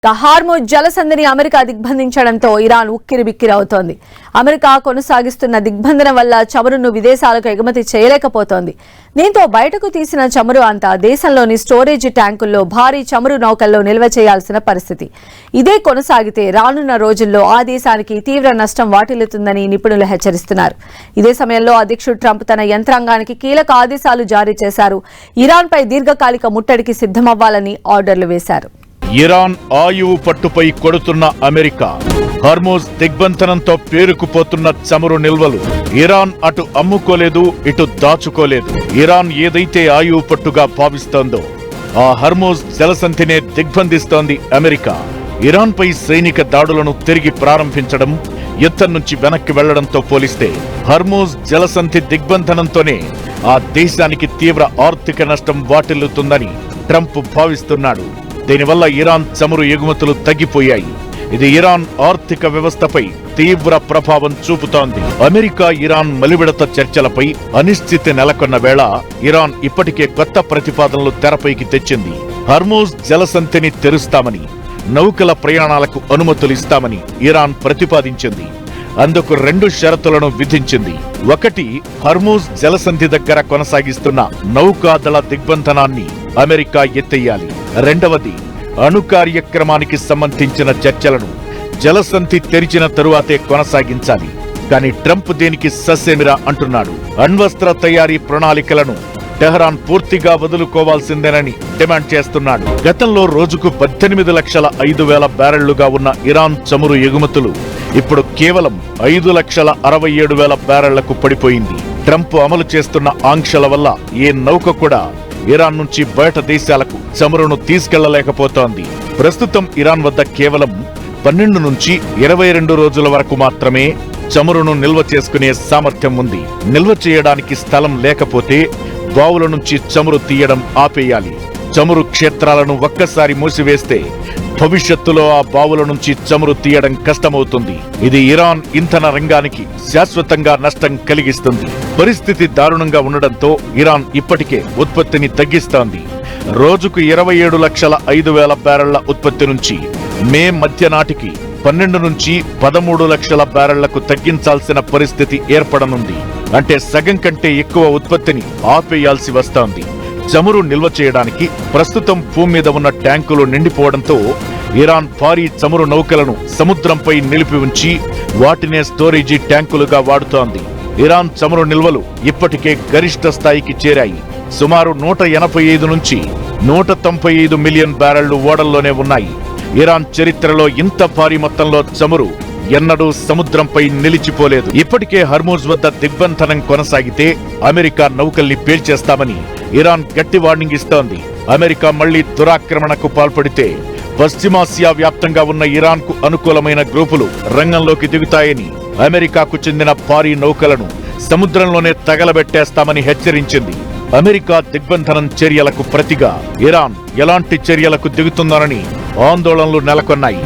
Hormuz జలసంధిని America దిగ్బంధించడంతో Iran ఉక్కిరిబిక్కిరవుతోంది. అమెరికా కొనసాగిస్తున్న దిగ్బంధన వల్ల చమురును విదేశాలకు ఎగుమతి చేయలేకపోతోంది. దీంతో బయటకు తీసిన చమురు అంతా దేశంలోని స్టోరేజ్ ట్యాంకుల్లో భారీ చమురు నౌకల్లో నిల్వ చేయాల్సిన పరిస్థితి. ఇదే కొనసాగితే రానున్న రోజుల్లో ఆ దేశానికి తీవ్ర నష్టం వాటిల్లుతుందని నిపుణులు హెచ్చరిస్తున్నారు. ఇదే సమయంలో అధ్యక్షుడు ట్రంప్ తన యంత్రాంగానికి కీలక ఆదేశాలు జారీ చేశారు. ఇరాన్పై దీర్ఘకాలిక ముట్టడికి సిద్ధమవ్వాలని ఆర్డర్లు వేశారు. ఇరాన్ ఆయువు పట్టుపై కొడుతున్న అమెరికా, హార్మోజ్ దిగ్బంధనంతో పేరుకుపోతున్న చమురు నిల్వలు. ఇరాన్ అటు అమ్ముకోలేదు, ఇటు దాచుకోలేదు. ఇరాన్ ఏదైతే ఆయువు పట్టుగా భావిస్తోందో ఆ హార్మోజ్ జలసంధినే దిగ్బంధిస్తోంది అమెరికా. ఇరాన్పై సైనిక దాడులను తిరిగి ప్రారంభించడం, యుద్ధం నుంచి వెనక్కి వెళ్లడంతో పోలిస్తే హార్మోజ్ జలసంధి దిగ్బంధనంతోనే ఆ దేశానికి తీవ్ర ఆర్థిక నష్టం వాటిల్లుతుందని ట్రంప్ భావిస్తున్నాడు. దీనివల్ల ఇరాన్ చమురు ఎగుమతులు తగ్గిపోయాయి. ఇది ఇరాన్ ఆర్థిక వ్యవస్థపై తీవ్ర ప్రభావం చూపుతోంది. అమెరికా ఇరాన్ మలివిడత చర్చలపై అనిశ్చితి నెలకొన్న వేళ ఇరాన్ ఇప్పటికే కొత్త ప్రతిపాదనలు తెరపైకి తెచ్చింది. హార్మోజ్ జలసంధిని తెరుస్తామని, నౌకల ప్రయాణాలకు అనుమతులిస్తామని ఇరాన్ ప్రతిపాదించింది. అందుకు 2 షరతులను విధించింది. ఒకటి, హార్మోజ్ జలసంధి దగ్గర కొనసాగిస్తున్న నౌకాదళ దిగ్బంధనాన్ని అమెరికా ఎత్తేయాలి. రెండవది, అణు కార్యక్రమానికి సంబంధించిన చర్చలను జలసంధి తెరిచిన తరువాతే కొనసాగించాలి. కానీ ట్రంప్ దీనికి ససేమిరా అంటున్నాడు. అణ్వస్త్ర తయారీ ప్రణాళికలను టెహరాన్ పూర్తిగా వదులుకోవాల్సిందేనని డిమాండ్ చేస్తున్నాడు. గతంలో రోజుకు 18,05,000 బ్యారెళ్లుగా ఉన్న ఇరాన్ చమురు ఎగుమతులు ఇప్పుడు కేవలం 5,67,000 బ్యారెళ్లకు పడిపోయింది. ట్రంప్ అమలు చేస్తున్న ఆంక్షల వల్ల ఏ నౌక కూడా ఇరాన్ నుంచి బయట దేశాలకు చమురును తీసుకెళ్లలేకపోతోంది. ప్రస్తుతం ఇరాన్ వద్ద కేవలం 12 నుంచి 22 రోజుల వరకు మాత్రమే చమురును నిల్వ చేసుకునే సామర్థ్యం ఉంది. నిల్వ చేయడానికి స్థలం లేకపోతే బావుల నుంచి చమురు తీయడం ఆపేయాలి. చమురు క్షేత్రాలను ఒక్కసారి మూసివేస్తే భవిష్యత్తులో ఆ బావుల నుంచి చమురు తీయడం కష్టమవుతుంది. ఇది ఇరాన్ ఇంధన రంగానికి శాశ్వతంగా నష్టం కలిగిస్తుంది. పరిస్థితి దారుణంగా ఉండడంతో ఇరాన్ ఇప్పటికే ఉత్పత్తిని తగ్గిస్తోంది. రోజుకు 27,05,000 బ్యారెళ్ల ఉత్పత్తి నుంచి మే మధ్య నాటికి 12 నుంచి 13 లక్షల బ్యారెళ్లకు తగ్గించాల్సిన పరిస్థితి ఏర్పడనుంది. అంటే సగం కంటే ఎక్కువ ఉత్పత్తిని ఆపేయాల్సి వస్తోంది. చమురు నిల్వ చేయడానికి ప్రస్తుతం భూమి మీద ఉన్న ట్యాంకులు నిండిపోవడంతో ఇరాన్ భారీ చమురు నౌకలను సముద్రంపై నిలిపి ఉంచి వాటినే స్టోరేజీ ట్యాంకులుగా వాడుతోంది. ఇరాన్ చమురు నిల్వలు ఇప్పటికే గరిష్ట స్థాయికి చేరాయి. సుమారు 185 నుంచి 195 మిలియన్ బ్యారెళ్లు ఓడల్లోనే ఉన్నాయి. ఇరాన్ చరిత్రలో ఇంత భారీ మొత్తంలో చమురు ఎన్నడూ సముద్రంపై నిలిచిపోలేదు. ఇప్పటికే హార్మోజ్ వద్ద దిగ్బంధనం కొనసాగితే అమెరికా నౌకల్ని పేల్చేస్తామని ఇరాన్ గట్టి వార్నింగ్ ఇస్తోంది. అమెరికా మళ్లీ దురాక్రమణకు పాల్పడితే పశ్చిమాసియా వ్యాప్తంగా ఉన్న ఇరాన్ కు అనుకూలమైన గ్రూపులు రంగంలోకి దిగుతాయని, అమెరికాకు చెందిన భారీ నౌకలను సముద్రంలోనే తగలబెట్టేస్తామని హెచ్చరించింది. అమెరికా దిగ్బంధనం చర్యలకు ప్రతిగా ఇరాన్ ఎలాంటి చర్యలకు దిగుతుందోనని ఆందోళనలు నెలకొన్నాయి.